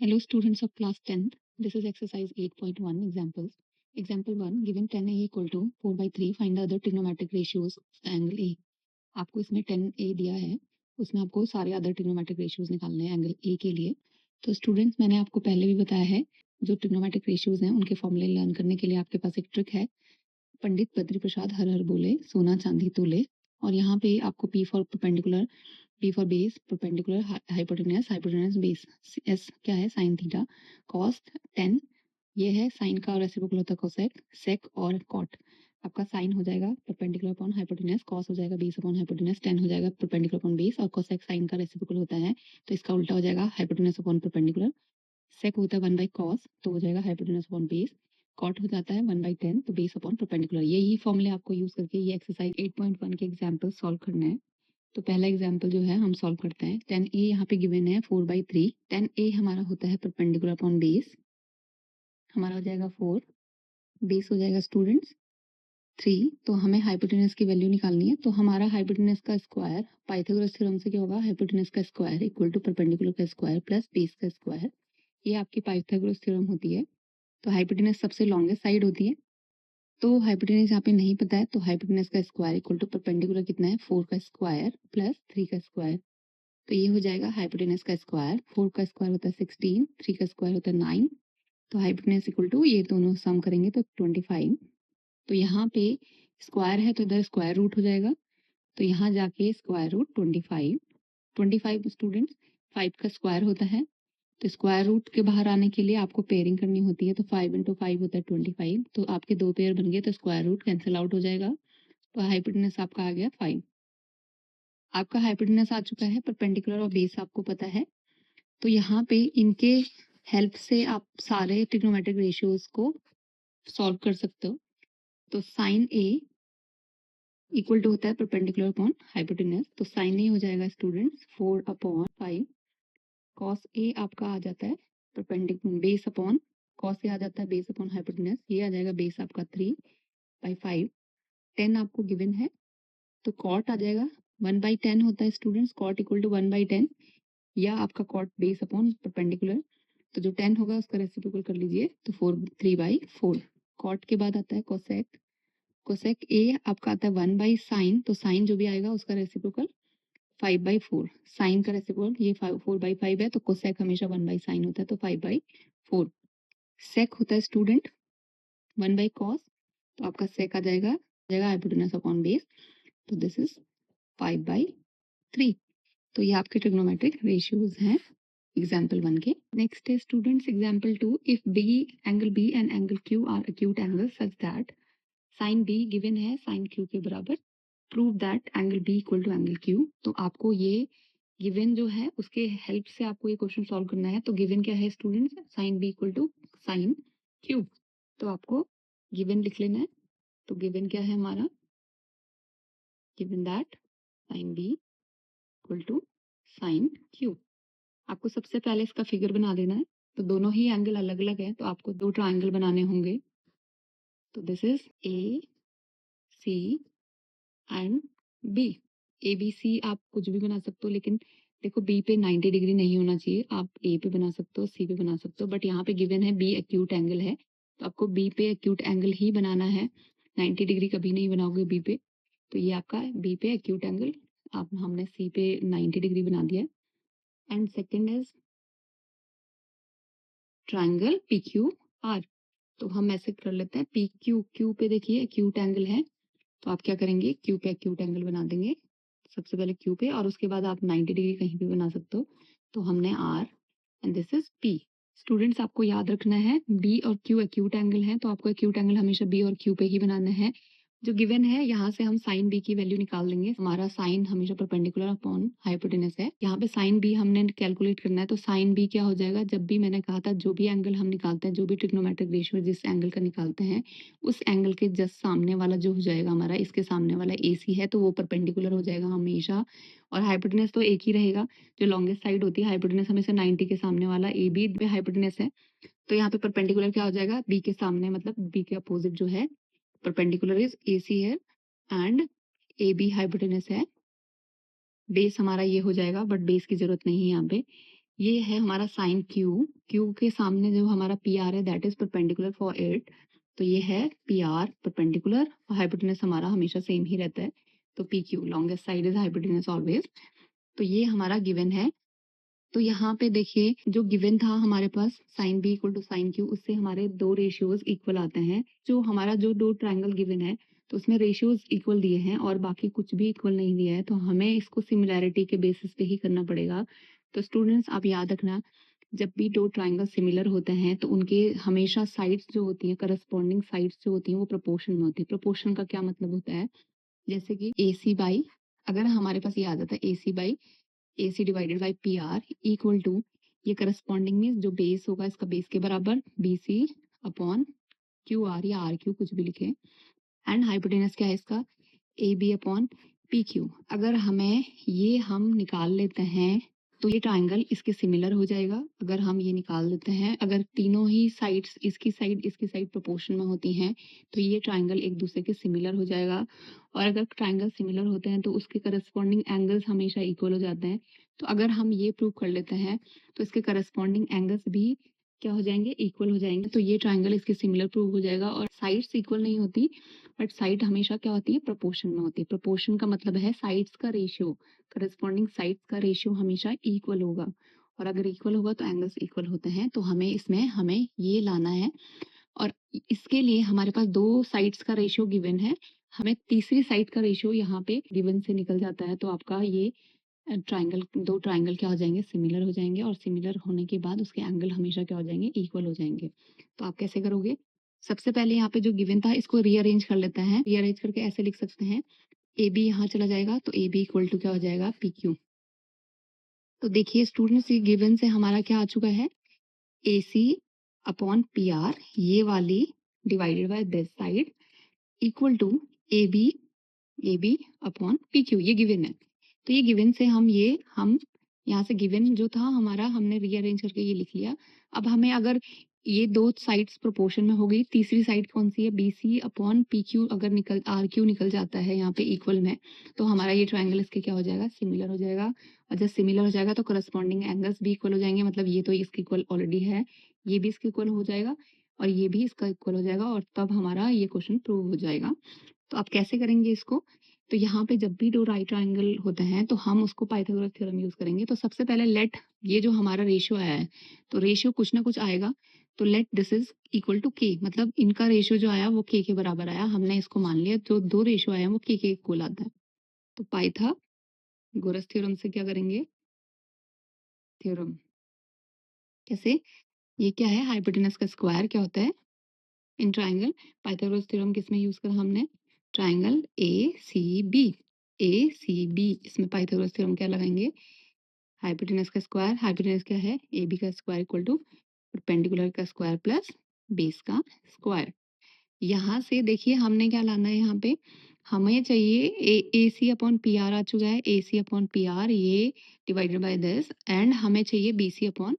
Hello students of class 10th. This is exercise 8.1 examples. Example 1 given 10a equal to 4 by 3 find the other trigonometric ratios of the angle A. आपको इसमें 10a दिया है, उसमें आपको सारे other trigonometric ratios निकालने हैं angle A के लिए। तो स्टूडेंट्स मैंने आपको पहले भी बताया है जो ट्रिग्नोमेट्रिक रेशियोज हैं उनके फॉर्मूले लर्न करने के लिए आपके पास एक ट्रिक है। पंडित बद्री प्रसाद हर हर बोले सोना चांदी तोले। और यहाँ पे आपको P for perpendicular, P for base, perpendicular, hypotenuse, hypotenuse base, S क्या है साइन थीटा, कॉस 10 ये है साइन का और रेसिप्रोकल होता है कोसेक, सेक और कॉट। आपका साइन हो जाएगा परपेंडिकुलर अपॉन हाइपोटेन्यूस, कॉस हो जाएगा बेस अपॉन हाइपोटेन्यूस, 10 हो जाएगा परपेंडिकुलर अपॉन बेस और कोसेक साइन का रेसिप्रोकल होता है तो इसका उल्टा हो जाएगा हाइपोटेन्यूस अपॉन परपेंडिकुलर। सेक होता है 1 बाई कॉस तो हो जाएगा हाइपोटेन्यूस अपॉन बेस। कॉट हो जाता है 1 बाई 10 तो बेस अपॉन परपेंडिकुलर। यही फॉर्मूले आपको यूज करके ये एक्सरसाइज 8.1 के एग्जाम्पल सॉल्व करना है। तो पहला एग्जाम्पल जो है हम सॉल्व करते हैं। 10a यहाँ पे गिवन है 4 बाई 3। 10a हमारा होता है परपेंडिकुलर अपॉन बेस, हमारा हो जाएगा 4, बेस हो जाएगा स्टूडेंट्स 3। तो हमें हाइपोटेनस की वैल्यू निकालनी है। तो हमारा हाइपोटेनस का स्क्वायर पाइथागोरस थ्योरम से क्या होगा, हाइपोटेनस का स्क्वायर इक्वल टू परपेंडिकुलर का स्क्वायर प्लस बेस का स्क्वायर। ये आपकी पाइथागोरस थ्योरम होती है। तो हाइपोटेनस सबसे लॉन्गेस्ट साइड होती है, तो हाइपोटेनस यहाँ पे नहीं पता है तो हाइपोटेनस का स्क्वायर इक्वल टू परपेंडिकुलर कितना है 4 का स्क्वायर प्लस 3 का स्क्वायर। तो ये हो जाएगा हाइपोटेनस का स्क्वायर, 4 का स्क्वायर होता है 16, 3 का स्क्वायर होता है 9। तो हाइपोटेनस इक्वल टू ये दोनों सम करेंगे तो 25। तो यहाँ पे स्क्वायर है तो इधर स्क्वायर रूट हो जाएगा, तो यहाँ जाके स्क्वायर रूट 25। 25 स्टूडेंट्स 5 का स्क्वायर होता है, तो स्क्वायर रूट के बाहर आने के लिए आपको पेयरिंग करनी होती है। तो 5 इंटू 5 होता है 25। तो आपके दो पेयर बन गए तो स्क्वायर रूट कैंसिल आउट हो जाएगा। तो हाइपोटेनस आपका आ गया 5। आपका हाइपोटेनस आ चुका है, परपेंडिकुलर और बेस आपको पता है। तो यहाँ पे इनके हेल्प से आप सारे ट्रिग्नोमेट्रिक रेशियोज को सॉल्व कर सकते हो। तो साइन ए इक्वल टू होता है परपेंडिकुलर अपॉन हाइपोटेनस। तो साइन ए हो जाएगा स्टूडेंट्स 4 अपॉन 5। कॉस ए आपका आ जाता है परपेंडिकुलर बेस अपॉन, कॉस ए आ जाता है बेस अपॉन हाइपोटेनस, ये आ जाएगा बेस आपका 3 बाई 5। 10 आपको गिवन है तो कॉट आ जाएगा 1 बाई 10 होता है students, cot equal to 1 by 10 या आपका कॉट बेस अपॉन परपेंडिकुलर। तो जो 10 होगा उसका रेसिप्रोकल कर लीजिए तो 3 बाई 4। कॉट के बाद आता है कोसेक, कोसेक ए आपका आता है 1 बाई साइन, तो साइन जो भी आएगा उसका रेसिप्रोकल 5 बाई 4। साइन का रेसिप्रोकल ये 4 बाई 5 है तो कोसेक हमेशा 1 बाई साइन होता है तो 5 बाई 4। सेक होता है स्टूडेंट 1 बाई कॉस, तो आपका सेक आ जाएगा हाइपोटेनस अपॉन बेस, तो दिस इज 5 बाई 3। तो ये आपके ट्रिग्नोमेट्रिक रेशियोज हैं एग्जाम्पल 1 के। नेक्स्ट है students example 2। If B angle B and angle Q are acute angle such that sine B given है साइन क्यू के बराबर, prove that angle B equal to angle Q. तो आपको ये given जो है उसके हेल्प से आपको ये क्वेश्चन सॉल्व करना है। तो गिवन क्या है students, sine B equal to sine Q. तो आपको गिवन लिख लेना है। तो गिवन क्या है हमारा, given that sine B equal to sine Q. आपको सबसे पहले इसका फिगर बना देना है। तो दोनों ही एंगल अलग अलग है तो आपको दो ट्रायंगल बनाने होंगे। तो this is A C and B. A B C आप कुछ भी बना सकते हो, लेकिन देखो बी पे 90 डिग्री नहीं होना चाहिए। आप ए पे बना सकते हो, सी पे बना सकते हो, बट यहाँ पे गिवन है बी एक्यूट एंगल है तो आपको बी पे एक्यूट एंगल ही बनाना है। 90 डिग्री कभी नहीं बनाओगे बी पे। तो ये आपका बी पे एक्यूट एंगल, आप हमने सी पे 90 डिग्री बना दिया। And second is triangle P Q are. तो हम ऐसे कर लेते हैं पी क्यू, क्यू पे देखिए एक्यूट एंगल है तो आप क्या करेंगे क्यू पे एक्यूट एंगल बना देंगे। सबसे पहले क्यू पे और उसके बाद आप 90 डिग्री कहीं भी बना सकते हो। तो हमने R and this is P. Students आपको याद रखना है बी और क्यू एक्यूट एंगल है तो आपको एक्यूट एंगल हमेशा बी और क्यू पे ही बनाना है। जो गिवन है यहाँ से हम साइन बी की वैल्यू निकाल लेंगे। हमारा साइन हमेशा परपेंडिकुलर अपॉन हाइपोटेनस है, यहाँ पे साइन बी हमने कैलकुलेट करना है। तो साइन बी क्या हो जाएगा, जब भी मैंने कहा था जो भी एंगल हम निकालते हैं, जो भी ट्रिग्नोमेट्रिक रेशियो जिस एंगल का निकालते हैं उस एंगल के जस्ट सामने वाला जो हो जाएगा हमारा, इसके सामने वाला ए सी है तो वो परपेंडिकुलर हो जाएगा हमेशा। और हाइपोटेनस तो एक ही रहेगा, जो लॉन्गेस्ट साइड होती है हाइपोटेनस हमेशा 90 के सामने वाला ए बी पे हाइपोटेनस है। तो यहाँ पे परपेंडिकुलर क्या हो जाएगा, बी के सामने मतलब बी के अपोजिट जो है परपेंडिकुलर इज ए सी है एंड ए बी हाइपोटेनस है। बेस हमारा ये हो जाएगा बट बेस की जरूरत नहीं है यहाँ पे। ये है हमारा साइन क्यू, क्यू के सामने जो हमारा पी आर है that is perpendicular for it, तो ये है पी आर परपेंडिकुलर, हाइपोटेनस हमारा हमेशा सेम ही रहता है, तो P Q longest side is hypotenuse always. तो ये हमारा गिवन है। तो यहाँ पे देखिए जो गिवन था हमारे पास sine B equal to sine Q, उससे हमारे दो रेशियोज इक्वल आते हैं। जो हमारा जो दो ट्रायंगल गिवन है तो उसमें रेशियोज इक्वल दिए हैं और बाकी कुछ भी इक्वल नहीं दिया है, तो हमें इसको सिमिलैरिटी के बेसिस पे ही करना पड़ेगा। तो स्टूडेंट्स आप याद रखना, जब भी दो ट्रायंगल सिमिलर होते हैं तो उनके हमेशा साइड्स जो होती हैं, करस्पॉन्डिंग साइड्स जो होती हैं वो प्रोपोर्शन में होती है। प्रोपोर्शन का क्या मतलब होता है, जैसे कि ए सी बाई, अगर हमारे पास ये आ जाता है A C by A C divided by P R equal to, ये करस्पॉन्डिंग मीन्स जो बेस होगा इसका बेस के बराबर B C upon Q R या आर क्यू कुछ भी लिखे, एंड हाइपोटेनस क्या है इसका A B upon P Q. अगर हमें ये हम निकाल लेते हैं तो ये ट्राइंगल इसके सिमिलर हो जाएगा। अगर हम ये निकाल लेते हैं, अगर तीनों ही साइड्स इसकी साइड प्रोपोर्शन में होती हैं तो ये ट्राइंगल एक दूसरे के सिमिलर हो जाएगा। और अगर ट्राइंगल सिमिलर होते हैं तो उसके करस्पॉन्डिंग एंगल्स हमेशा इक्वल हो जाते हैं। तो अगर हम ये प्रूव कर लेते हैं तो इसके करस्पॉन्डिंग एंगल्स भी क्या हो जाएंगे, इक्वल हो जाएंगे। तो ये ट्राइंगल इसके सिमिलर प्रूव हो जाएगा। और साइड्स इक्वल नहीं होती बट साइड हमेशा क्या होती है, प्रोपोर्शन में होती है। प्रोपोर्शन का मतलब है साइड्स का रेशियो, करस्पॉन्डिंग साइड्स का रेशियो हमेशा इक्वल होगा। और अगर इक्वल होगा तो एंगल्स इक्वल होते हैं। तो हमें ये लाना है। और इसके लिए हमारे पास दो साइड्स का रेशियो गिवन है, हमें तीसरी साइड का रेशियो यहाँ पे गिवन से निकल जाता है। तो आपका ये ट्राइंगल, दो ट्राइंगल क्या हो जाएंगे, सिमिलर हो जाएंगे। और सिमिलर होने के बाद उसके एंगल हमेशा क्या हो जाएंगे, इक्वल हो जाएंगे। तो आप कैसे करोगे, सबसे पहले यहाँ पे जो गिवन था इसको रीअरेंज कर लेते हैं। रीअरेंज करके ऐसे लिख सकते हैं, ए बी यहाँ चला जाएगा तो ए बी इक्वल टू क्या हो जाएगा, पी क्यू। तो देखिए स्टूडेंट्स, ये गिवन से हमारा क्या आ चुका है, A C upon P R ये वाली divided by this side equal to A B upon P Q, ये गिवन है। तो ये गिवन से हम यहाँ से गिवन जो था हमारा हमने रीअरेंज करके ये लिख लिया। अब हमें अगर ये दो साइड्स प्रोपोर्शन में हो गई, तीसरी साइड कौन सी है, B C upon P Q, अगर निकल आर क्यू निकल जाता है यहाँ पे इक्वल में, तो हमारा ये ट्राइंगल इसके क्या हो जाएगा, सिमिलर हो जाएगा। और जब सिमिलर हो जाएगा तो करस्पॉन्डिंग एंगल्स भी इक्वल हो जाएंगे, मतलब ये तो इसके इक्वल ऑलरेडी है, ये भी इसके इक्वल हो जाएगा और ये भी इसका इक्वल हो जाएगा, और तब हमारा ये क्वेश्चन प्रूव हो जाएगा। तो आप कैसे करेंगे इसको, तो यहाँ पे जब भी दो राइट ट्रायंगल होते हैं तो हम उसको पाइथागोरस थ्योरम यूज करेंगे। तो सबसे पहले लेट, ये जो हमारा रेशियो आया है तो रेशियो कुछ ना कुछ आएगा, तो let this is equal to K, मतलब इनका रेशियो जो आया वो के बराबर आया, हमने इसको मान लिया। जो दो रेशियो आया वो के इक्वल आता है। तो पाइथागोरस थ्योरम से क्या करेंगे, थ्योरम कैसे, ये क्या है, हाइपोटेनस का स्क्वायर क्या होता है इन ट्राइंगल। पाइथागोरस थ्योरम किसमें यूज करा हमने, ट्राइंगल ए सी बी, इसमें पाइथागोरस थ्योरम क्या लगाएंगे, हाइपोटेनस का स्क्वायर, हाइपोटेनस क्या है, ए बी का स्क्वायर इक्वल टू परपेंडिकुलर का स्क्वायर प्लस बेस का स्क्वायर। यहाँ से देखिए हमने क्या लाना है, यहाँ पे हमें चाहिए ए सी अपॉन पी आर आ चुका है, A C upon P R ये डिवाइडेड बाय दिस, एंड हमें चाहिए बी सी अपॉन,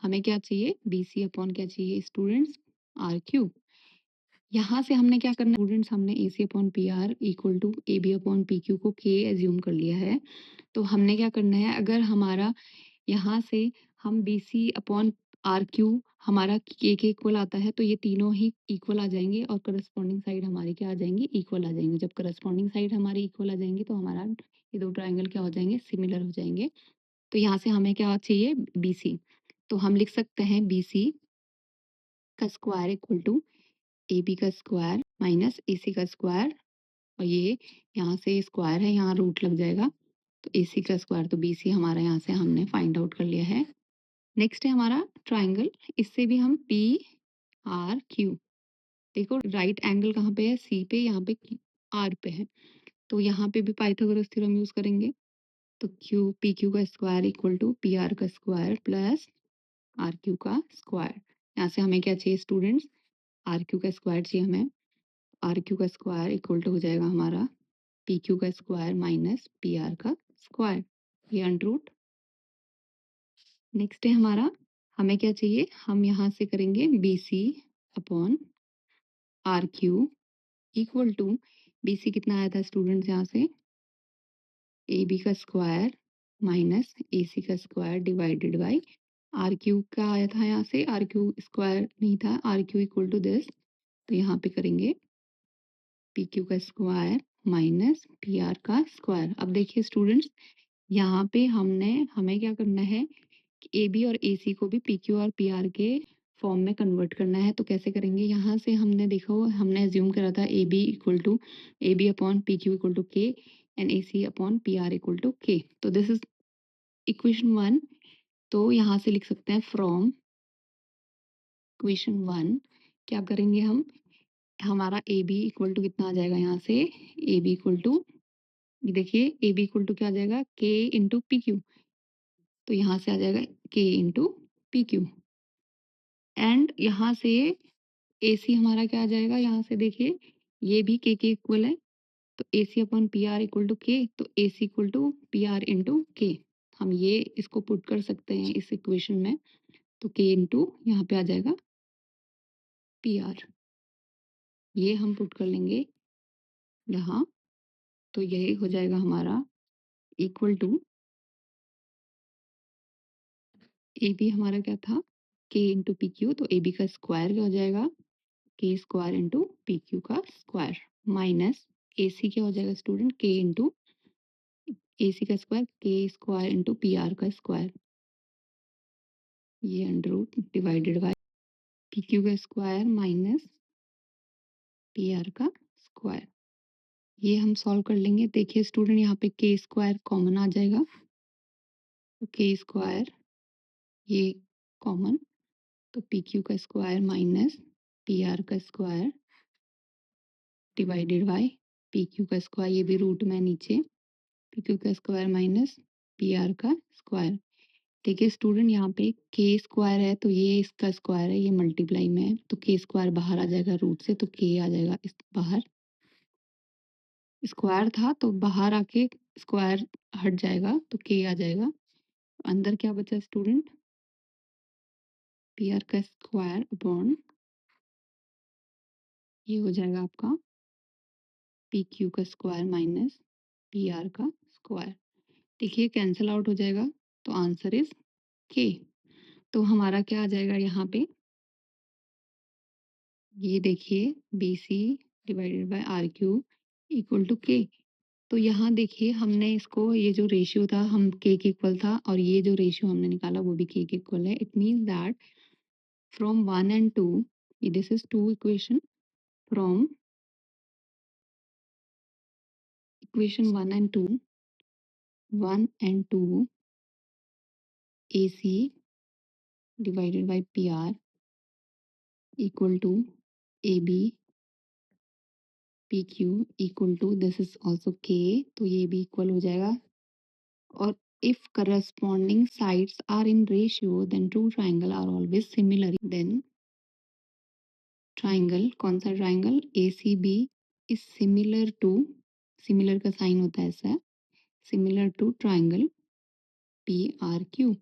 हमें क्या चाहिए, बी सी अपॉन क्या चाहिए स्टूडेंट्स, आर क्यू। यहाँ से हमने क्या करना है स्टूडेंट्स, हमने A C upon P R equal to A B upon P Q को के एज्यूम कर लिया है। तो हमने क्या करना है, अगर हमारा यहाँ से हम B C upon R Q हमारा के इक्वल आता है तो ये तीनों ही इक्वल आ जाएंगे और करस्पॉन्डिंग साइड हमारी क्या आ जाएंगी, इक्वल आ जाएंगे। जब करस्पॉन्डिंग साइड हमारी इक्वल आ जाएंगी तो हमारा ये दो ट्राइंगल क्या हो जाएंगे, सिमिलर हो जाएंगे। तो यहाँ से हमें क्या चाहिए, बी सी। तो हम लिख सकते हैं बी सी का square equal to A B का स्क्वायर माइनस ए सी का स्क्वायर, और ये यहाँ से स्क्वायर है, यहाँ रूट लग जाएगा, तो ए सी का स्क्वायर, तो बी सी हमारा यहाँ से हमने फाइंड आउट कर लिया है। नेक्स्ट है हमारा ट्राइंगल, इससे भी हम पी आर क्यू, देखो राइट एंगल कहाँ पे है, सी पे, यहाँ पे आर पे है, तो यहाँ पे भी पाइथागोरस थ्योरम यूज करेंगे। तो क्यू पी क्यू का square equal to P R का स्क्वायर प्लस आर क्यू का स्क्वायर। यहाँ से हमें क्या चाहिए स्टूडेंट्स, आर क्यू का स्क्वायर चाहिए हमें, आर क्यू का स्क्वायर इक्वल टू हो जाएगा हमारा पी क्यू का स्क्वायर माइनस पी आर का स्क्वायर, ये अंडरूट। नेक्स्ट है हमारा, हमें क्या चाहिए, हम यहाँ से करेंगे B C upon R Q equal to, B C कितना आया था स्टूडेंट्स यहाँ से, ए बी का स्क्वायर माइनस ए सी का square divided by R Q का आया था, यहाँ से आर क्यू स्क्वायर नहीं था, R Q equal to this, तो यहाँ पे करेंगे पी क्यू का स्क्वायर माइनस पी आर का स्क्वायर। अब देखिए स्टूडेंट्स, यहाँ पे हमें क्या करना है कि ए बी और ए सी को भी पी क्यू और पी आर के फॉर्म में कन्वर्ट करना है। तो कैसे करेंगे, यहाँ से हमने देखा हो, हमने एज्यूम करा था A B equal to A B upon P Q equal to K and A C upon P R equal to K. तो दिस इज इक्वेशन 1। तो यहाँ से लिख सकते हैं फ्रॉम इक्वेशन 1 क्या करेंगे हम, हमारा ए बी इक्वल टू कितना आ जाएगा, यहाँ से ए बी इक्वल टू, देखिए ए बी इक्वल टू क्या आ जाएगा, के इंटू पी क्यू। तो यहाँ से आ जाएगा के इंटू पी क्यू एंड यहाँ से ए सी हमारा क्या आ जाएगा, यहाँ से देखिए ये भी के इक्वल है, तो A C upon P R equal to K, तो A C equal to P R into K. हम ये इसको पुट कर सकते हैं इस इक्वेशन में, तो के इंटू यहाँ पे आ जाएगा पी आर, ये हम पुट कर लेंगे यहाँ, तो यही हो जाएगा हमारा इक्वल टू ए बी हमारा क्या था, के इंटू पी क्यू, तो ए बी का स्क्वायर क्या हो जाएगा, के स्क्वायर इंटू पी क्यू का स्क्वायर माइनस ए सी क्या हो जाएगा स्टूडेंट, के इंटू ए सी का square, K square into P R का स्क्वायर, ये under root divided by P Q का स्क्वायर माइनस पी आर का स्क्वायर। ये हम सॉल्व कर लेंगे। देखिए स्टूडेंट, यहाँ पे के स्क्वायर कॉमन आ जाएगा, तो के स्क्वायर ये कॉमन, तो पी क्यू का स्क्वायर माइनस पी आर का square divided by P Q का स्क्वायर, ये भी रूट में नीचे, पी क्यू का स्क्वायर माइनस पी आर का स्क्वायर। देखिए स्टूडेंट, यहाँ पे के स्क्वायर है, तो ये इसका स्क्वायर है, ये मल्टीप्लाई में है, तो के स्क्वायर बाहर आ जाएगा रूट से, तो के आ जाएगा इस बाहर, स्क्वायर था तो बाहर आके स्क्वायर हट जाएगा, तो के आ जाएगा। अंदर क्या बचा स्टूडेंट, पी आर का स्क्वायर अपॉन, ये हो जाएगा आपका पी क्यू का स्क्वायर माइनस पी आर का स्क्वायर। देखिए कैंसिल आउट हो जाएगा, तो आंसर इज के। तो हमारा क्या आ जाएगा यहाँ पे, ये देखिए B C divided by R Q equal to K. तो यहाँ देखिए हमने इसको, ये जो रेशियो था हम के इक्वल था, और ये जो रेशियो हमने निकाला वो भी के इक्वल है। It means that from 1 and 2, this is 2 equation, from equation 1 and 2, 1 and 2 A C divided by P R equal to A B P Q equal to, this is also K, तो ये भी equal हो जाएगा। और if corresponding sides are in ratio then two triangle are always similar, then triangle, कौन सा triangle, A C B is similar to, similar का sign होता है ऐसा, similar to triangle P R Q.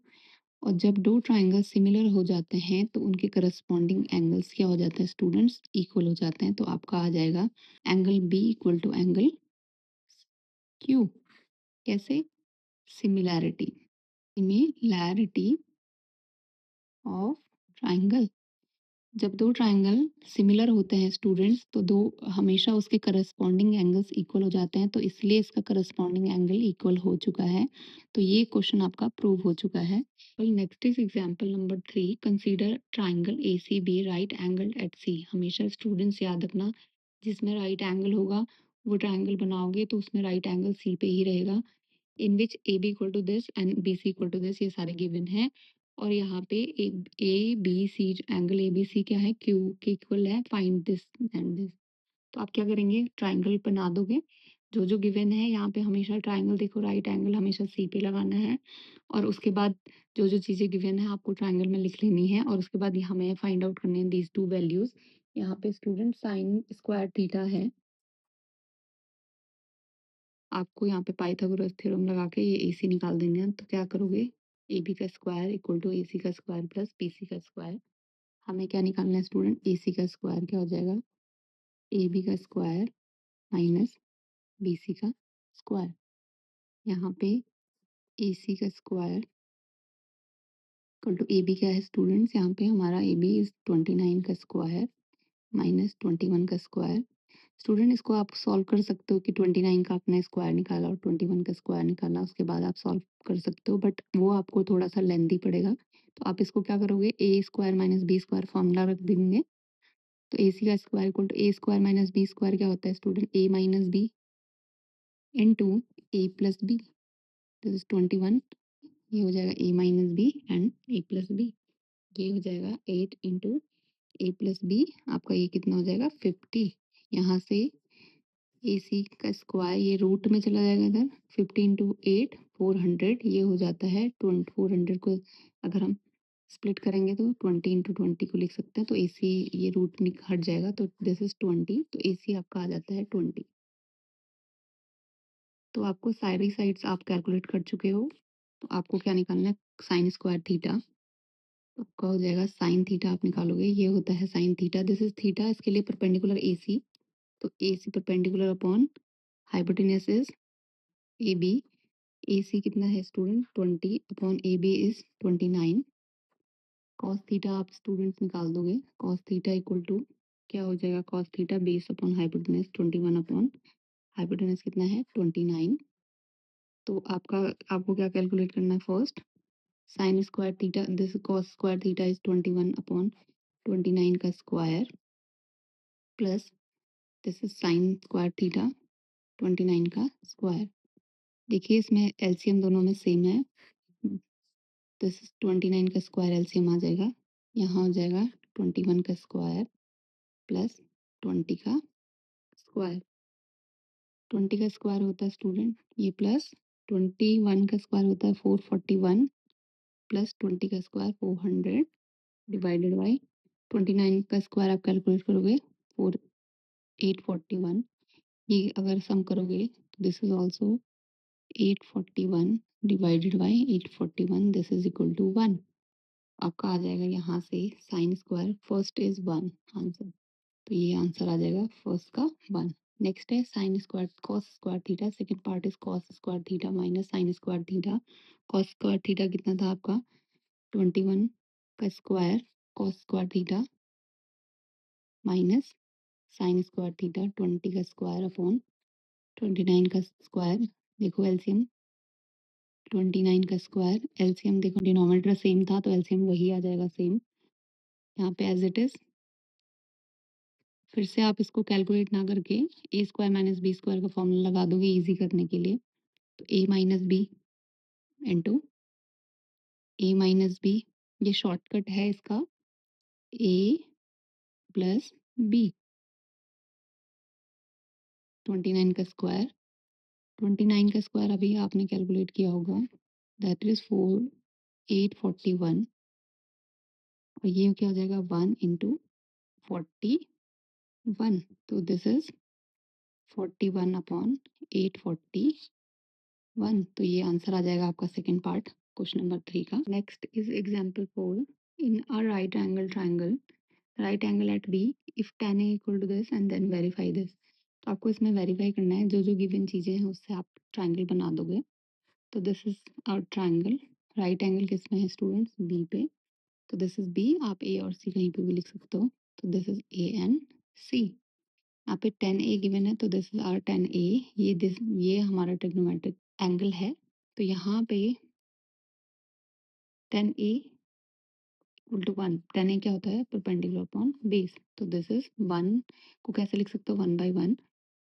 और जब दो ट्राइंगल सिमिलर हो जाते हैं तो उनके करस्पॉन्डिंग एंगल्स क्या हो जाते हैं स्टूडेंट्स, इक्वल हो जाते हैं। तो आपका आ जाएगा angle B equal to angle Q. कैसे, सिमिलैरिटी, सिमिलैरिटी ऑफ ट्राइंगल। जब दो ट्राइंगल सिमिलर होते हैं स्टूडेंट्स, तो दो हमेशा उसके करस्पॉन्डिंग एंगल्स इक्वल हो जाते हैं, तो इसलिए इसका करस्पॉन्डिंग एंगल इक्वल हो चुका है। तो ये क्वेश्चन आपका प्रूव हो चुका है। Next is example number 3, consider triangle A C B right angle at C. हमेशा स्टूडेंट्स याद रखना, जिसमें राइट एंगल होगा वो ट्राइंगल बनाओगे तो उसमें राइट एंगल सी पे ही रहेगा। In which A B equal to this and B C equal to this, ये सारे गिवन है। और यहाँ पे A B C angle A B C क्या है, क्यू के इक्वल है, फाइंड दिस एंड दिस। तो आप क्या करेंगे, ट्राइंगल बना दोगे, जो जो गिवन है यहाँ पे हमेशा ट्राइंगल, देखो राइट एंगल हमेशा सी पे लगाना है, और उसके बाद जो जो चीज़ें गिवन है आपको ट्राइंगल में लिख लेनी है, और उसके बाद हमें फाइंड आउट करने हैं दीज टू वैल्यूज। यहाँ पे स्टूडेंट साइन स्क्वायर थीटा है, आपको यहाँ पे पाइथागोरस थ्योरम लगा के ये ए सी निकाल देंगे हैं। तो क्या करोगे, ए बी का square equal to A C का स्क्वायर प्लस बी सी का स्क्वायर। हमें क्या निकालना है स्टूडेंट, ए सी का स्क्वायर क्या हो जाएगा, ए बी का स्क्वायर माइनस बी सी का स्क्वायर। यहाँ पे AC का स्क्वायर इक्वल टू AB क्या है स्टूडेंट्स, यहाँ पे हमारा AB इज 29 का स्क्वायर माइनस 21 का स्क्वायर। स्टूडेंट इसको आप सॉल्व कर सकते हो कि 29 का आपने स्क्वायर निकाला और 21 का स्क्वायर निकाला, उसके बाद आप सॉल्व कर सकते हो, बट वो आपको थोड़ा सा लेंथी पड़ेगा। तो आप इसको क्या करोगे, A square minus B square formula रख देंगे। तो ए सी का square equal to A square minus B square क्या होता है student, A minus B into A plus B, this is 21। ये हो जाएगा A minus B and A plus B, ये हो जाएगा 8 इंटू ए प्लस बी, आपका ये कितना हो जाएगा 50। यहाँ से ए सी का स्क्वायर ये रूट में चला जाएगा इधर, 50 इंटू 8 400, ये हो जाता है 400 को अगर हम स्प्लिट करेंगे तो 20 इंटू 20 को लिख सकते हैं, तो ए सी ये रूट हट जाएगा, तो दिस इज 20, तो ए सी आपका आ जाता है 20। तो आपको सारी साइड्स आप कैलकुलेट कर चुके हो, तो आपको क्या निकालना है, साइन स्क्वायर थीटा। तो आपका हो जाएगा साइन थीटा, आप निकालोगे, ये होता है sine theta, this is theta, इसके लिए परपेंडिकुलर ए सी, तो A C perpendicular upon hypotenuse is A B, A C कितना है student 20 upon A B is 29। Cos theta आप स्टूडेंट्स निकाल दोगे, कॉस थीटा इक्वल टू क्या हो जाएगा, cos theta base upon hypotenuse 21 upon hypotenuse कितना है 29। तो आपको क्या कैलकुलेट करना है first, sine square theta, this cos square theta is 21 upon 29 का square plus this is sine square theta 29 का स्क्वायर। देखिए इसमें एलसीएम दोनों में सेम है, दिस इज 29 का स्क्वायर एलसीएम आ जाएगा, यहाँ हो जाएगा 21 का स्क्वायर प्लस 20 का स्क्वायर। 20 का स्क्वायर होता है स्टूडेंट ये, प्लस 21 का स्क्वायर होता है 441 प्लस 20 का स्क्वायर 400 डिवाइडेड बाई 29 का स्क्वायर आप कैलकुलेट करोगे 841, ये अगर सम करोगे तो this is also 841 divided by 841, this is equal to 1। आपका आ जाएगा यहाँ से sine square first is 1 answer, तो ये आंसर आ जाएगा फर्स्ट का 1। नेक्स्ट है sine square cos square theta, second part is cos square theta minus sine square theta. Cos square theta कितना था आपका 21 का square cos square theta minus sine square theta 20 का स्क्वायर अपॉन 29 का square. देखो LCM 29 का square, LCM देखो denominator same था तो एलसीएम वही आ जाएगा सेम यहाँ पे एज इट इज। फिर से आप इसको कैलकुलेट ना करके ए स्क्वायर माइनस बी स्क्वायर का फॉर्मूला लगा दोगे इजी करने के लिए, तो A minus B into A minus B, ये शॉर्टकट है इसका, ए प्लस बी 29 का स्क्वायर, 29 का स्क्वायर अभी आपने कैलकुलेट किया होगा, दैट इज 841, और ये क्या हो जाएगा 1 इंटू 41, तो दिस इज 41 अपॉन 841, तो ये आंसर आ जाएगा आपका सेकेंड पार्ट क्वेश्चन नंबर 3 का। Next is example 4, in a right angle triangle, right angle at B, if tan A equal to this and then verify this. तो आपको इसमें verify करना है, जो जो गिवन चीज़ें हैं उससे आप ट्राइंगल बना दोगे। तो this is our triangle, right angle किस में है स्टूडेंट्स, बी पे, तो दिस इज बी, आप ए और सी कहीं पे भी लिख सकते हो, तो दिस इज ए एंड सी। यहाँ पे 10A गिवन है तो दिस इज आर 10A, ये हमारा ट्रिग्नोमेट्रिक एंगल है, तो यहाँ पे 10A इक्वल टू 1, 10A क्या होता है परपेंडिकुलर अपॉन बेस, तो दिस इज 1 को कैसे लिख सकते हो 1/1,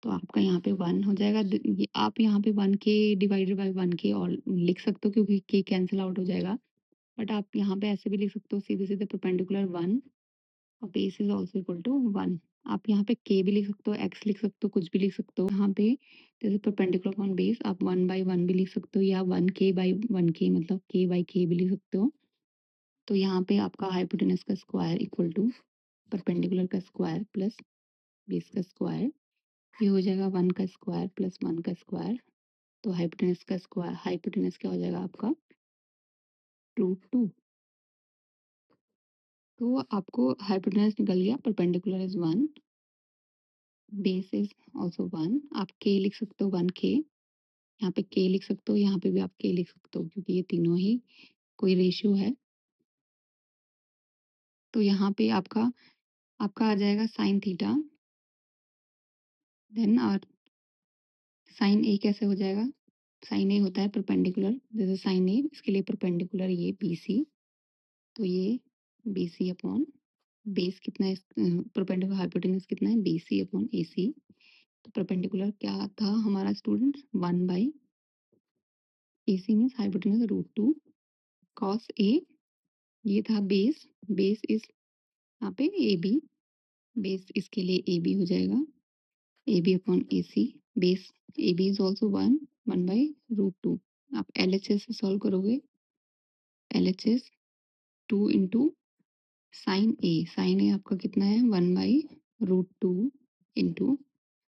तो आपका यहाँ पे 1 हो जाएगा, आप यहाँ पे 1K डिवाइडेड बाई 1K और लिख सकते हो क्योंकि K कैंसिल आउट हो जाएगा, बट आप यहाँ पे ऐसे भी लिख सकते हो सीधे सीधे परपेंडिकुलर 1 और base is also equal to 1। आप यहाँ पे के भी लिख सकते हो, एक्स लिख सकते हो, कुछ भी लिख सकते हो, यहाँ पे जैसे परपेंडिकुलर अपॉन बेस आप 1/1 भी लिख सकते हो, या 1K/1K मतलब K/K भी लिख सकते हो। तो यहाँ पे आपका हाइपोटेनस का स्क्वायर इक्वल टू परपेंडिकुलर का स्क्वायर प्लस बेस का स्क्वायर, ये हो जाएगा 1 का स्क्वायर प्लस 1 का स्क्वायर, तो हाइपोटेनस का स्क्वायर, हाइपोटेनस क्या हो जाएगा आपका √2। तो आपको हाइपोटेनस निकल गया, perpendicular is 1, base is also 1, आप के लिख सकते हो 1K, यहाँ पे k लिख सकते हो, यहाँ पे भी आप k लिख सकते हो, क्योंकि ये तीनों ही कोई रेशियो है। तो यहाँ पे आपका आ जाएगा साइन थीटा, देन और साइन ए कैसे हो जाएगा? साइन ए होता है परपेंडिकुलर, जैसे साइन ए, इसके लिए परपेंडिकुलर ये बी सी, तो ये बी सी अपॉन बेस कितना है, परपेंडिकुलर हाइपोटेन्यूज कितना है, B C upon A C. तो परपेंडिकुलर क्या था हमारा student, 1 by A C means hypotenuse √2 cos A, ये था बेस, बेस इस यहाँ पे ए बी, बेस इसके लिए ए बी हो जाएगा, A B upon A C, base A B is also 1 by √2। आप एल एच एस से सॉल्व करोगे, L H S 2 into sine A आपका कितना है, 1/√2 इंटू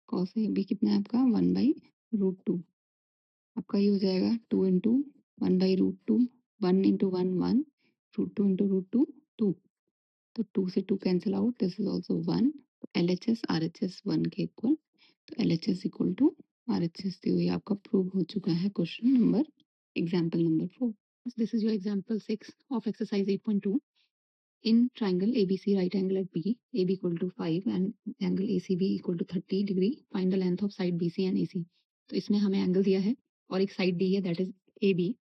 कॉस ए बी कितना है आपका, 1/√2। आपका ये हो जाएगा 2 इंटू 1/√2, 1 इंटू 1 1, √2 इंटू √2 2, तो 2 से 2 cancel out, this is also 1। L H S R H S 1 के इक्वल, तो L H S equal to R H S, तो ये आपका प्रूव हो चुका है question number, example number 4। This is your example 6 of exercise 8.2। In triangle ABC, right angle at B, AB equal to 5 and angle ACB equal to 30 degree, find the length of side BC and AC। तो इसमें हमें angle दिया है और एक side दी है, that is AB।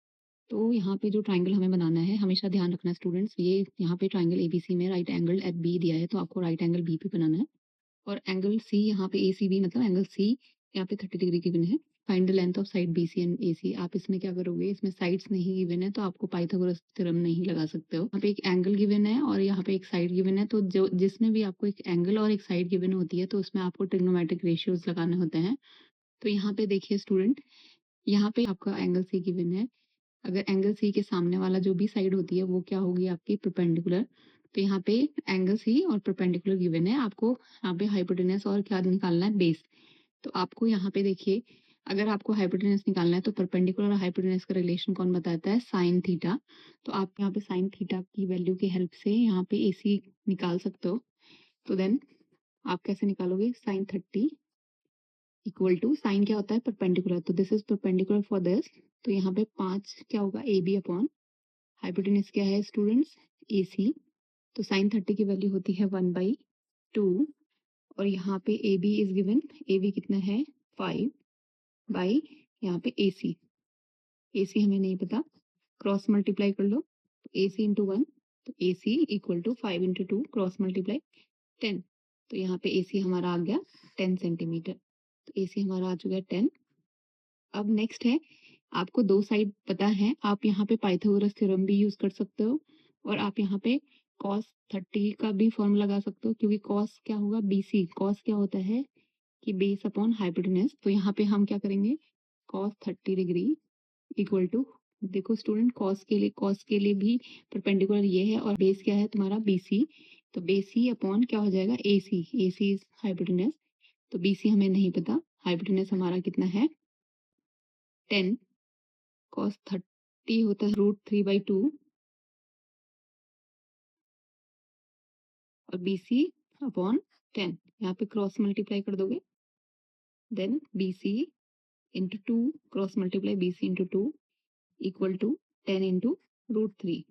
तो यहाँ पे जो ट्राइंगल हमें बनाना है, हमेशा ध्यान रखना स्टूडेंट्स, ये यहाँ पे ट्राइंगल ABC में राइट एंगल एट B दिया है, तो आपको राइट एंगल B पे बनाना है। और एंगल C यहाँ पे ACB मतलब एंगल C यहाँ पे 30 डिग्री गिवन है। Find the length of side BC and AC। आप इसमें क्या करोगे, इसमें साइड्स नहीं गिवन है, तो आपको पाइथागोरस थ्योरम नहीं लगा सकते हो। यहाँ पे एक एंगल गिवन है और यहाँ पे एक साइड गिवन है, तो जो जिसमें भी आपको एक एंगल और एक साइड गिवन होती है, तो उसमें आपको ट्रिग्नोमेट्रिक रेशियोज लगाने होते हैं। तो यहाँ पे देखिए स्टूडेंट, यहाँ पे आपका एंगल C गिवन है, अगर एंगल सी के सामने वाला जो भी साइड होती है वो क्या होगी आपकी, परपेंडिकुलर। तो यहाँ पे एंगल सी और परपेंडिकुलर गिवन है, आपको यहाँ पे हाइपोटेनस और क्या निकालना है, बेस। तो आपको यहाँ पे देखिए, अगर आपको हाइपोटेनस निकालना है तो परपेंडिकुलर और हाइपोटेनस का रिलेशन कौन बताता है, साइन थीटा। तो आप यहाँ पे साइन थीटा की वैल्यू की हेल्प से यहाँ पे ए सी निकाल सकते हो। तो देन आप कैसे निकालोगे, साइन 30 इक्वल टू, साइन क्या होता है, परपेंडिकुलर, तो this is perpendicular for this. तो यहाँ पे 5 क्या होगा, ए बी अपॉन हाइपोटेनस क्या है स्टूडेंट्स, ए सी। तो साइन 30 की वैल्यू होती है 1/2, और यहाँ पे A B is given, A B कितना है 5 बाई यहाँ पे ए सी हमें नहीं पता, क्रॉस मल्टीप्लाई कर लो, ए सी इंटू 1, तो A C equal to 5 into 2 cross multiply 10। तो यहाँ पे ए सी हमारा आ गया 10 सेंटीमीटर, तो ए सी हमारा आ चुका है 10। अब नेक्स्ट है, आपको दो साइड पता है, आप यहाँ पे पाइथागोरस थ्योरम भी यूज कर सकते हो, और आप यहाँ पे cos 30 का भी फॉर्म लगा सकते हो, क्योंकि cos क्या होगा, BC, cos क्या होता है कि बेस अपॉन हाइपोटेनस। तो यहाँ पे हम क्या करेंगे, cos 30 डिग्री इक्वल टू, देखो स्टूडेंट, cos के लिए भी परपेंडिकुलर ये है, और बेस क्या है तुम्हारा BC, तो BC अपॉन क्या हो जाएगा, AC, AC इज हाइपोटेनस, तो BC हमें नहीं पता, हाइपोटेनस हमारा कितना है 10, cos 30 होता है √3/2, और BC अपॉन 10, यहाँ पे क्रॉस मल्टीप्लाई कर दोगे, then BC into 2 cross multiply BC into 2 equal to 10 into √3।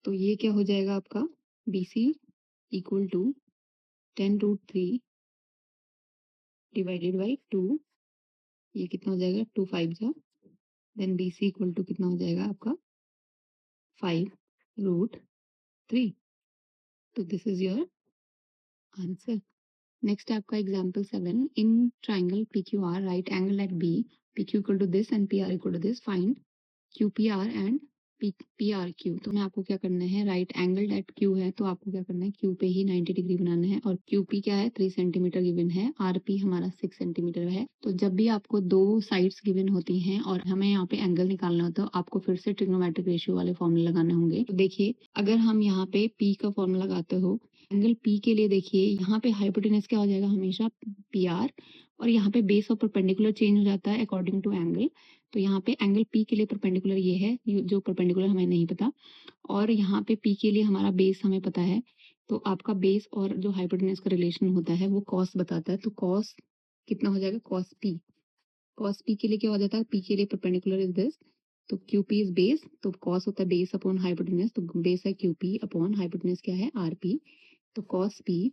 तो ये क्या हो जाएगा आपका, BC equal to 10√3 divided by 2, ये कितना हो जाएगा, 2 5 जा, देन BC इक्वल टू कितना हो जाएगा आपका 5√3। तो this is your answer. Next है आपका example 7। In triangle P Q R, right angle at B, P Q equal to this and P R equal to this, find Q P R and P R Q. तो मैं आपको क्या करना है, right angle eight Q है, तो आपको क्या करना है, क्यू पे ही 90 डिग्री बनाना है, और क्यू पी क्या है 3 सेंटीमीटर गिवन है, आर पी हमारा 6 सेंटीमीटर है। तो जब भी आपको दो साइड्स गिवन होती हैं और हमें यहाँ पे एंगल निकालना होता है, तो आपको फिर से ट्रिग्नोमेट्रिक रेशियो वाले फॉर्मूले लगाने होंगे। तो देखिए, अगर हम यहाँ पे पी का फॉर्मूला लगाते हो, एंगल पी के लिए देखिए, यहाँ पे हाइपोटेनस क्या हो जाएगा हमेशा पी आर, और यहाँ पे बेस और परपेंडिकुलर चेंज हो जाता है अकॉर्डिंग टू एंगल। तो यहाँ पे एंगल पी के लिए परपेंडिकुलर ये है, जो परपेंडिकुलर हमें नहीं पता, और यहाँ पे पी के लिए हमारा बेस हमें पता है। तो आपका बेस और जो हाइपोटेनस का रिलेशन होता है वो कॉस बताता है, तो कॉस कितना हो जाएगा, कॉस पी। कॉस पी के लिए क्या हो जाता है, पी के लिए परपेंडिकुलर इज दिस, तो क्यू पी इज बेस, तो कॉस होता है बेस अपॉन हाइपोटेनस, तो बेस है क्यू पी अपॉन हाइपोटेनस क्या है आर पी, तो cos P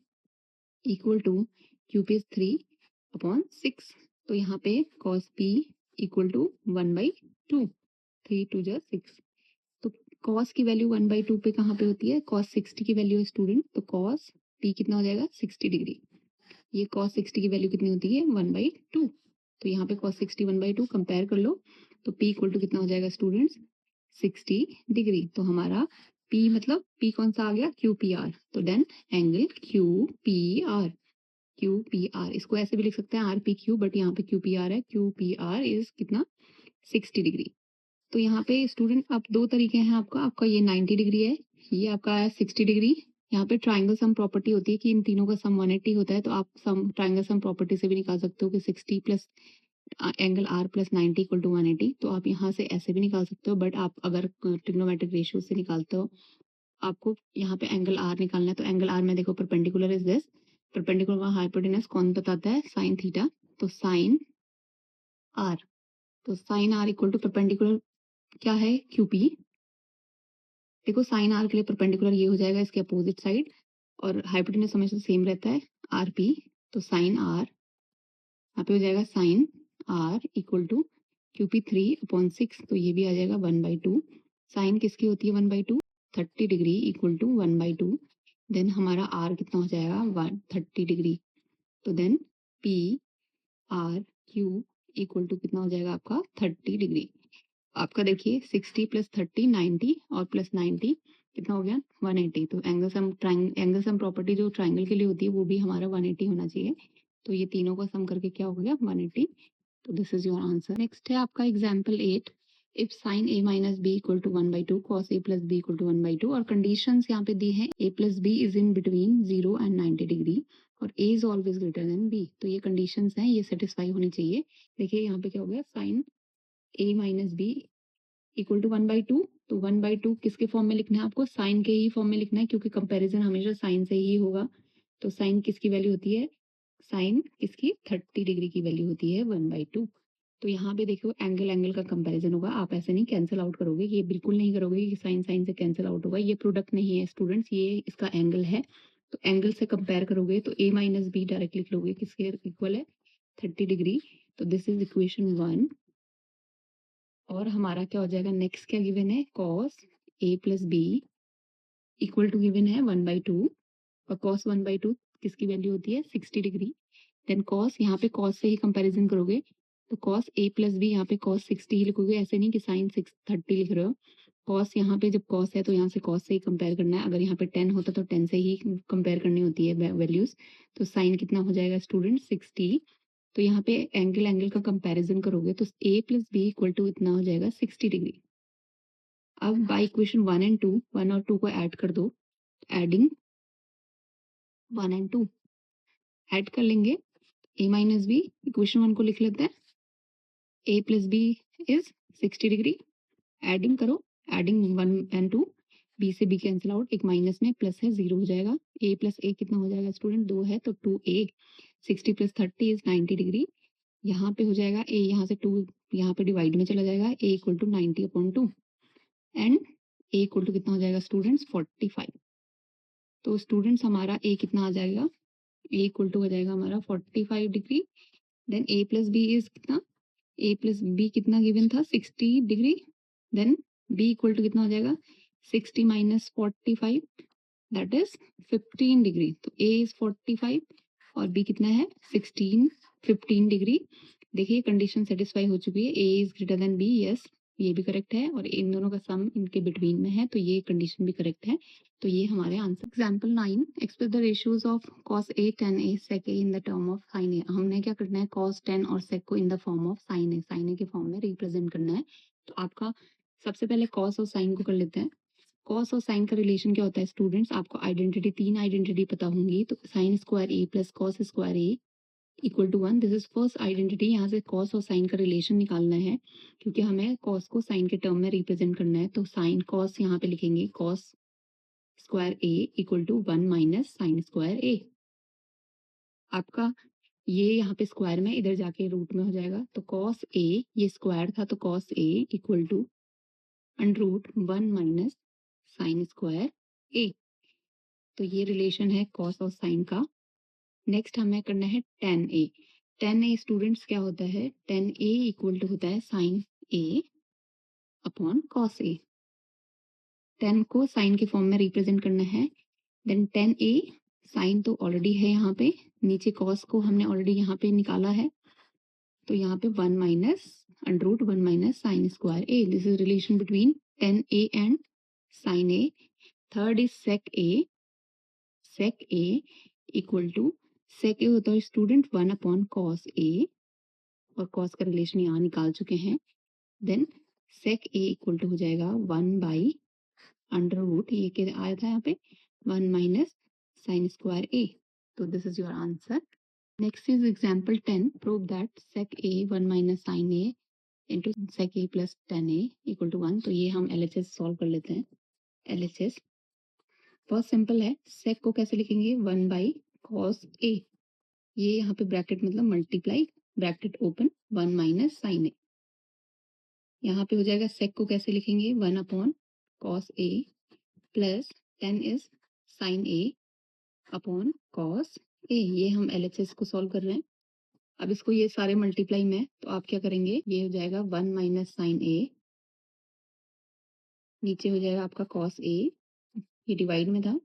equal to Q P is 3/6, तो यहाँ पे कॉस पी इक्वल टू 1/2, 3×2=6, तो कॉस की वैल्यू 1/2 पे कहाँ पे होती है, कॉस 60 की वैल्यू है स्टूडेंट, तो कॉस पी कितना हो जाएगा 60 डिग्री, ये cos 60 की वैल्यू कितनी होती है 1/2, तो यहाँ पे cos 60 1/2 कंपेयर कर लो, तो p इक्वल टू कितना हो जाएगा स्टूडेंट्स 60 डिग्री, तो हमारा p मतलब p कौन सा आ गया QPR, तो देन एंगल QPR इसको ऐसे भी लिख सकते हैं RPQ, बट यहाँ पे QPR है, QPR इज कितना 60 डिग्री। तो यहाँ पे स्टूडेंट आप दो तरीके हैं, आपका ये 90 डिग्री है, ये आपका है 60 डिग्री। यहाँ पे ट्राइंगल सम प्रॉपर्टी होती है कि इन तीनों का सम 180 होता है, तो आप सम ट्राइंगल सम प्रॉपर्टी से भी निकाल सकते हो कि 60 plus angle R plus 90 equal to 180, तो आप यहाँ से ऐसे भी निकाल सकते हो, बट आप अगर ट्रिग्नोमेट्रिक रेशियो से निकालते हो, आपको यहाँ पे एंगल आर निकालना है, तो एंगल आर में देखो परपेंडिकुलर इज दिस, परपेंडिकुलर का हाइपोटेनस कौन बताता है साइन थीटा, तो साइन आर, तो sine R equal to perpendicular क्या है क्यूपी, देखो साइन आर के लिए परपेंडिकुलर ये हो जाएगा इसके अपोजिट साइड, और हाइपोटेनस हमेशा सेम रहता है आर पी, तो साइन आर यहाँ पे हो जाएगा sine R equal to Q P 3/6, तो ये भी आ जाएगा 1/2, साइन किसकी होती है 1/2, 30 डिग्री इक्वल टू 1/2, देन हमारा आर कितना हो जाएगा 30 डिग्री, तो then P R Q equal to कितना हो जाएगा आपका 30 डिग्री। आपका देखिए 60 प्लस 30 90 और प्लस 90 कितना हो गया 180, तो एंगल सम प्रॉपर्टी जो ट्राइंगल के लिए होती है वो भी हमारा 180 होना चाहिए, तो ये तीनों का सम करके क्या हो गया 180, तो this is your answer. Next है आपका example 8, if sine a minus B equal to 1/2 cos a plus B equal to 1/2, और कंडीशंस यहाँ पे दी हैं a plus B is in between 0 and 90 degree और a is always greater than b, तो ये कंडीशंस हैं, ये सेटिस्फाई होनी चाहिए। देखिए यहाँ पे क्या हो गया sine a minus B equal to 1/2, तो 1/2 किसके फॉर्म में लिखना है आपको, साइन के ही फॉर्म में लिखना है, क्योंकि कंपैरिजन हमेशा साइन से ही होगा, तो साइन किसकी वैल्यू होती है, साइन किसकी 30 डिग्री की वैल्यू होती है 1/2, तो यहाँ पे देखो एंगल एंगल का कंपैरिजन होगा, आप ऐसे नहीं कैंसिल आउट करोगे, ये बिल्कुल नहीं करोगे कि साइन साइन से कैंसिल आउट होगा, ये प्रोडक्ट नहीं है स्टूडेंट्स, ये इसका एंगल है, तो एंगल से कंपेयर करोगे तो a माइनस बी डायरेक्ट लिख लोगे, किसके इक्वल है 30 डिग्री, तो दिस इज इक्वेशन 1, और हमारा क्या हो जाएगा नेक्स्ट क्या गिवन है cos a plus B equal to given है 1/2, और cos 1/2 किसकी वैल्यू होती है 60 डिग्री, देन cos यहाँ पे cos से ही कंपैरिजन करोगे, तो cos a प्लस बी यहाँ पे cos 60 ही लिखोगे, ऐसे नहीं कि sin 30 लिख रहे हो, cos यहाँ पे जब cos है तो यहाँ से cos से ही कंपेयर करना है, अगर यहाँ पे 10 होता तो 10 से ही कंपेयर करनी होती है वैल्यूज, तो sin कितना हो जाएगा स्टूडेंट 60, तो यहाँ पे एंगल एंगल का कंपैरिजन करोगे तो a plus B equal to इतना हो जाएगा 60 डिग्री। अब बाय इक्वेशन 1 एंड 2 1 और 2 को ऐड कर दो, एडिंग 1 एंड 2 ऐड कर लेंगे, a माइनस बी इक्वेशन 1 को लिख लेते हैं, a plus B is 60 degree, adding करो, एडिंग 1 एंड 2, b से b कैंसिल आउट, एक माइनस में प्लस है 0 हो जाएगा, a प्लस a कितना हो जाएगा स्टूडेंट 2 है तो 2a, 60 प्लस 30 इज 90 डिग्री, यहाँ पे हो जाएगा a, यहाँ से 2 यहाँ पे डिवाइड में चला जाएगा, a equal to 90/2 and a equal to कितना हो जाएगा स्टूडेंट्स 45, तो स्टूडेंट्स हमारा a कितना आ जाएगा, a इक्वल टू हो जाएगा हमारा 45 degree, then a plus B is कितना, a प्लस बी कितना गिवन था 60 degree, then b equal to कितना हो जाएगा 60 माइनस 45 दैट इज 15 डिग्री, तो a इज 45 और b कितना है 15 डिग्री। देखिए कंडीशन सेटिस्फाई हो चुकी है, a is greater than b, yes ये भी करेक्ट है, और इन दोनों का सम इनके बिटवीन में है, तो ये कंडीशन भी करेक्ट है, तो ये हमारे answer. Example 9, express the ratios of cos a tan a sec a in the term of sin a, हमने क्या करना है cos tan और sec को in the form of sin a के फॉर्म में रिप्रेजेंट करना है, तो आपका सबसे पहले cos और sin को कर लेते हैं। cos और sin का रिलेशन क्या होता है स्टूडेंट्स, आपको आइडेंटिटी 3 आइडेंटिटी पता होंगी, तो sin square a plus cos square a equal to 1, this is first identity, यहाँ से cos और sin का रिलेशन निकालना है, क्योंकि हमें cos को sin के टर्म में रिप्रेजेंट करना है, तो sin cos यहाँ पे लिखेंगे cos square a equal to 1 minus sin square a। आपका ये यहाँ पे स्क्वायर में, इधर जाके रूट में हो जाएगा। तो कॉस ए, ये स्क्वायर था तो cos A equal to under root 1 minus sine square A. तो ये रिलेशन है कॉस और साइन का। नेक्स्ट हमें करना है टेन ए। टेन ए स्टूडेंट्स क्या होता है, टेन ए इक्वल टू होता है sign A upon cos A. Ten को साइन के फॉर्म में रिप्रेजेंट करना है। देन टेन ए, साइन तो ऑलरेडी है यहाँ पे, नीचे कॉस को हमने ऑलरेडी यहाँ पे निकाला है, तो यहाँ पे 1 minus under root 1 minus sine square A. This is relation between tan A and sine A. Third is sec A. Sec A equal to, sec A होता है स्टूडेंट 1 अपॉन कॉस ए, और कॉस का रिलेशन यहाँ निकाल चुके हैं। Then sec A equal to हो जाएगा 1 बाई अंडर रूट, ये क्या आया था यहाँ पे, 1 माइनस साइन स्क्वायर ए। तो this is your answer. Next is example 10, prove that sec A 1 minus sine A into sec A plus tan A equal to 1। तो ये हम LHS सॉल्व कर लेते हैं। LHS बहुत सिंपल है। सेक को कैसे लिखेंगे, 1 बाई कॉस ए, ये यहाँ पे ब्रैकेट मतलब multiply, bracket open 1 minus sine A. यहाँ पे हो जाएगा सेक को कैसे लिखेंगे, 1 upon cos A plus 10 is sine A upon cos A. ये हम LHS को सॉल्व कर रहे हैं। अब इसको ये सारे मल्टीप्लाई में, तो आप क्या करेंगे, ये हो जाएगा 1 माइनस साइन ए, नीचे हो जाएगा आपका कॉस ए, ये डिवाइड में था,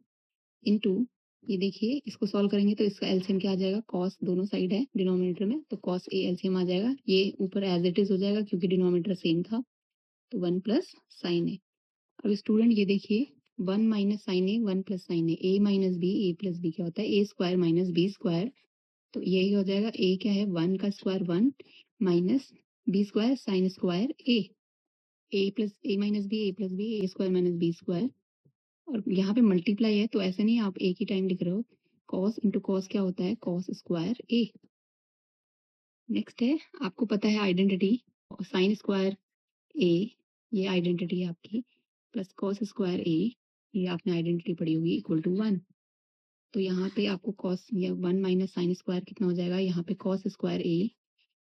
इनटू, ये देखिए इसको सॉल्व करेंगे तो इसका एलसीएम क्या आ जाएगा, कॉस दोनों साइड है डिनोमिनेटर में, तो कॉस ए एलसीएम आ जाएगा, ये ऊपर एज इट इज हो जाएगा क्योंकि डिनोमिनेटर सेम था, तो 1 प्लस साइन ए। अब स्टूडेंट ये देखिए 1 minus sine A 1 plus sine A minus B, A plus B क्या होता है, A square minus B square. तो यही हो जाएगा, ए क्या है 1 का square 1 minus B square sine square A plus A minus B, A plus B, A square minus B square. और यहाँ पे मल्टीप्लाई है तो ऐसे नहीं आप एक ही टाइम लिख रहे हो, कॉस इंटू कॉस क्या होता है, कॉस स्क्वायर ए। नेक्स्ट है, आपको पता है आइडेंटिटी, साइन स्क्वायर ए, ये आइडेंटिटी है आपकी, प्लस कॉस स्क्वायर ए, ये आपने आइडेंटिटी पढ़ी होगी, इक्वल टू 1। तो यहाँ पे आपको कॉस या 1 माइनस साइन स्क्वायर कितना हो जाएगा, यहाँ पे cos square A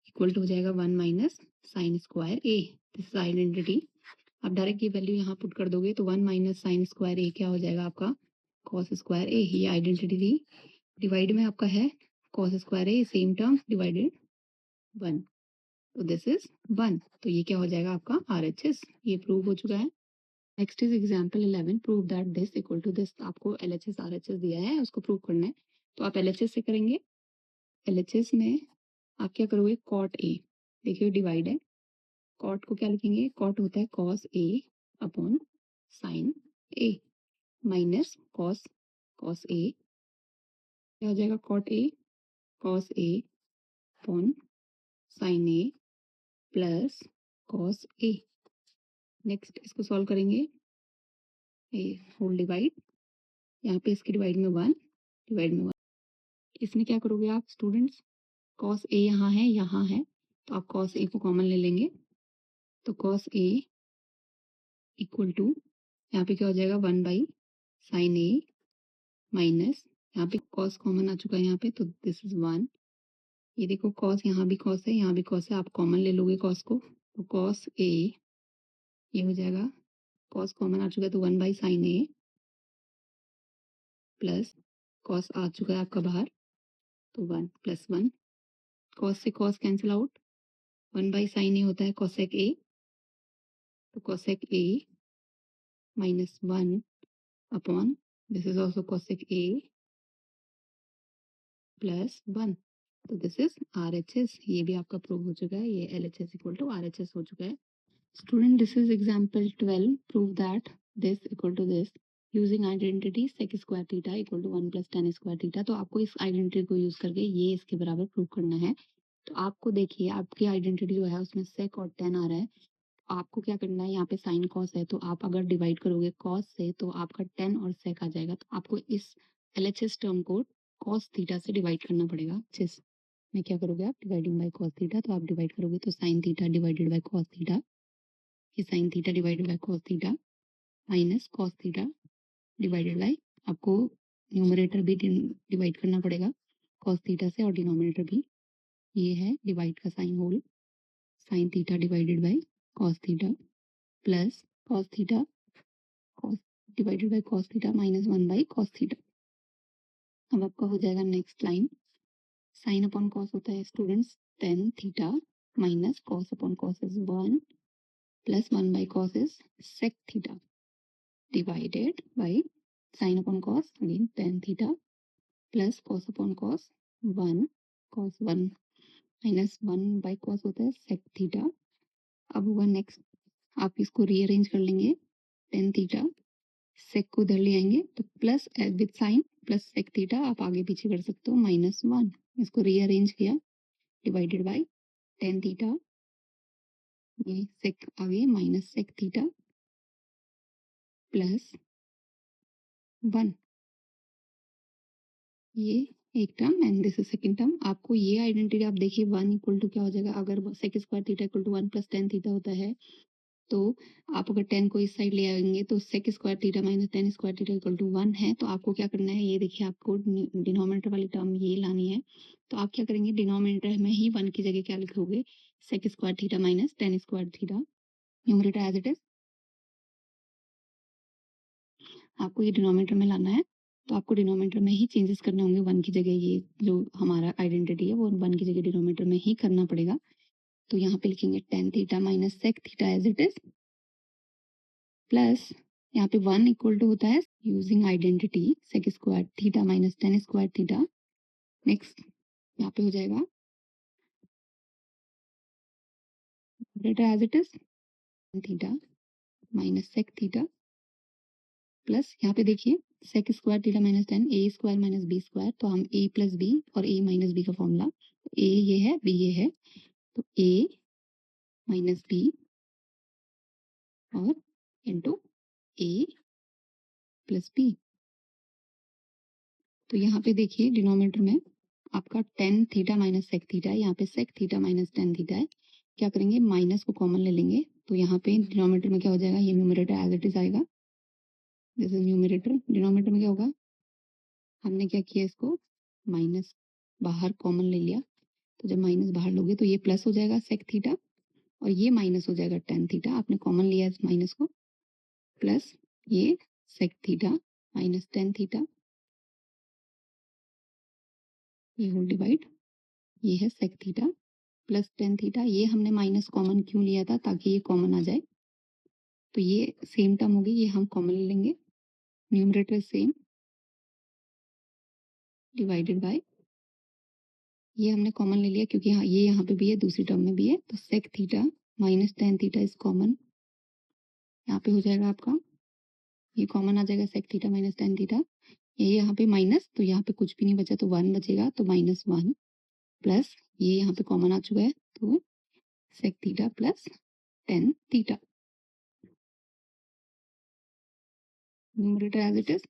equal to हो जाएगा 1 minus sine square A. This is identity. आप डायरेक्ट ये वैल्यू यहाँ पुट कर दोगे तो 1 माइनस साइन स्क्वायर ए क्या हो जाएगा आपका, कॉस स्क्वायर ए। ये आइडेंटिटी थी। डिवाइड में आपका है कॉस स्क्वायर ए, सेम टर्म डिवाइडेड 1, तो दिस इज 1। तो ये क्या हो जाएगा आपका RHS, ये प्रूव हो चुका है। Next is example 11, prove that this equal to this. आपको LHS RHS दिया है, उसको प्रूव करना है, तो आप LHS से करेंगे। LHS में आप क्या करोगे, कॉट ए, देखिए डिवाइड है, कॉट को क्या लिखेंगे, कॉट होता है cos A upon sine A minus cos, cos A क्या हो जाएगा, cot A cos A upon sine A plus cos A. Next इसको सॉल्व करेंगे, ए होल डिवाइड, यहाँ पे इसके डिवाइड में 1, डिवाइड में 1। इसमें क्या करोगे आप स्टूडेंट्स, कॉस ए यहाँ है, तो आप कॉस ए को कॉमन ले लेंगे, तो कॉस ए इक्वल टू, यहाँ पे क्या हो जाएगा 1 बाई साइन ए माइनस, यहाँ पे कॉस कॉमन आ चुका है यहाँ पे, तो दिस इज 1। ये देखो कॉस, यहाँ भी कॉस है, यहाँ भी कॉस है, आप कॉमन ले लोगे कॉस को, तो कॉस ए ये हो जाएगा, कॉस कॉमन आ चुका है तो 1 by sine A plus cos आ चुका है आपका बाहर, तो 1 प्लस 1, कॉस से cos cancel out, 1 by sine A होता है कॉसेक ए, तो cosec A minus 1 upon, this is also cosec A plus 1, तो दिस इज RHS। ये भी आपका प्रूव हो चुका है, ये LHS इक्वल टू RHS हो चुका है। Student, this is example 12. Prove that this equal to this using identity sec square theta equal to 1 plus tan square theta। तो आपको इस आइडेंटिटी को यूज करके ये इसके बराबर प्रूव करना है। तो आपको देखिए आपकी आइडेंटिटी जो है उसमें sec और tan आ रहा है, आपको क्या करना है, यहाँ पे साइन कॉस है, तो आप अगर डिवाइड करोगे कॉस से तो आपका tan और sec आ जाएगा, तो आपको इस LHS टर्म को cos थीटा से डिवाइड करना पड़ेगा। जिस में क्या करोगे आप, डिवाइडिंग बाय cos थीटा, तो आप डिवाइड करोगे तो sine theta divided by cos theta, ये sine theta divided by cos theta minus cos theta divided by, आपको न्यूमरेटर भी डिवाइड करना पड़ेगा, कॉस थीटा से और डिनोमिनेटर भी ये है डिवाइड का sine whole sine theta divided by cos theta plus cos theta cos divided by cos theta minus 1 by cos theta. अब आपका हो जाएगा next line sine upon cos होता है students tan theta minus cos upon cos is 1 plus 1 by cos is sec theta divided by sin upon cos again tan theta plus cos upon cos 1 cos 1 minus 1 by cos होता है sec theta. अब हुआ next आप इसको rearrange कर लेंगे tan theta sec को उधर ले आएंगे तो plus with sine plus sec theta आप आगे पीछे कर सकते हो माइनस 1 इसको रीअरेंज किया डिवाइडेड बाय tan थीटा ये sec आगे माइनस sec थीटा प्लस 1 ये एक term and this is second term. आपको ये आइडेंटिटी आप देखिए 1 इक्वल टू क्या हो जाएगा अगर sec square theta equal to 1 plus tan theta होता है तो आप अगर 10 को इस साइड ले आएंगे तो sec square theta minus tan square theta equal to 1 है। तो आपको क्या करना है ये देखिए आपको डिनोमिनेटर वाली टर्म ये लानी है। तो आप क्या करेंगे डिनोमिनेटर में ही 1 की जगह क्या लिखोगे sec square theta minus tan square theta numerator as it is आपको ये डिनोमिनेटर में लाना है। तो आपको डिनोमिनेटर में ही चेंजेस करने होंगे 1 की जगह ये जो हमारा आइडेंटिटी है वो 1 की जगह डिनोमिनेटर में ही करना पड़ेगा। तो यहाँ पे लिखेंगे tan theta minus sec theta as it is plus यहाँ पे 1 इक्वल टू होता है using identity sec square theta minus tan square theta. Next यहाँ पे हो जाएगा as it is theta minus sec theta plus यहाँ पे देखिए sec square theta minus tan A square minus B square तो हम ए प्लस बी और ए माइनस बी का फॉर्मूला ए ये है बी ये है तो ए माइनस बी और इंटू ए प्लस बी। तो यहाँ पे देखिए डिनोमिनेटर में आपका tan theta minus sec theta है यहाँ पे sec theta minus tan theta है। क्या करेंगे माइनस को कॉमन ले लेंगे तो यहाँ पे डिनोमिनेटर में क्या हो जाएगा ये न्यूमरेटर एज इट इज आएगा दिस इज न्यूमरेटर। डिनोमिनेटर में क्या होगा हमने क्या किया इसको माइनस बाहर कॉमन ले लिया तो जब माइनस बाहर लोगे तो ये प्लस हो जाएगा सेक थीटा और ये माइनस हो जाएगा टेन थीटा आपने कॉमन लिया माइनस को प्लस ये sec theta minus tan theta ये होल डिवाइड ये है sec theta plus tan theta ये हमने माइनस कॉमन क्यों लिया था ताकि ये कॉमन आ जाए। तो ये सेम टर्म होगी ये हम कॉमन ले लेंगे न्यूमरेटर सेम डिवाइडेड बाय ये हमने कॉमन ले लिया क्योंकि हाँ ये यहाँ पे भी है दूसरी टर्म में भी है तो sec theta minus tan theta is common यहाँ पे हो जाएगा आपका ये कॉमन आ जाएगा sec theta minus tan theta ये यहाँ पे माइनस तो यहाँ पे कुछ भी नहीं बचा तो 1 बचेगा तो माइनस 1 प्लस ये यहाँ पे कॉमन आ चुका है तो sec theta plus tan theta numerator as it is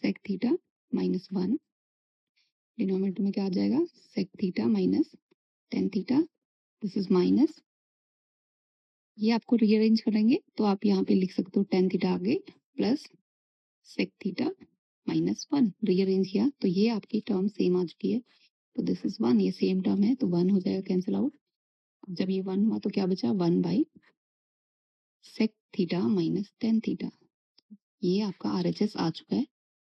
sec theta minus 1 denominator में क्या आ जाएगा sec theta minus tan theta this is minus ये आपको रीअरेंज करेंगे तो आप यहाँ पे लिख सकते हो टेन थीटा आगे plus sec theta minus 1 rearrange किया तो ये आपकी टर्म सेम आ चुकी है तो दिस इज 1 ये सेम टर्म है तो 1 हो जाएगा कैंसिल आउट। जब ये 1 हुआ तो क्या बचा 1 by sec theta minus tan theta ये आपका आरएचएस आ चुका है।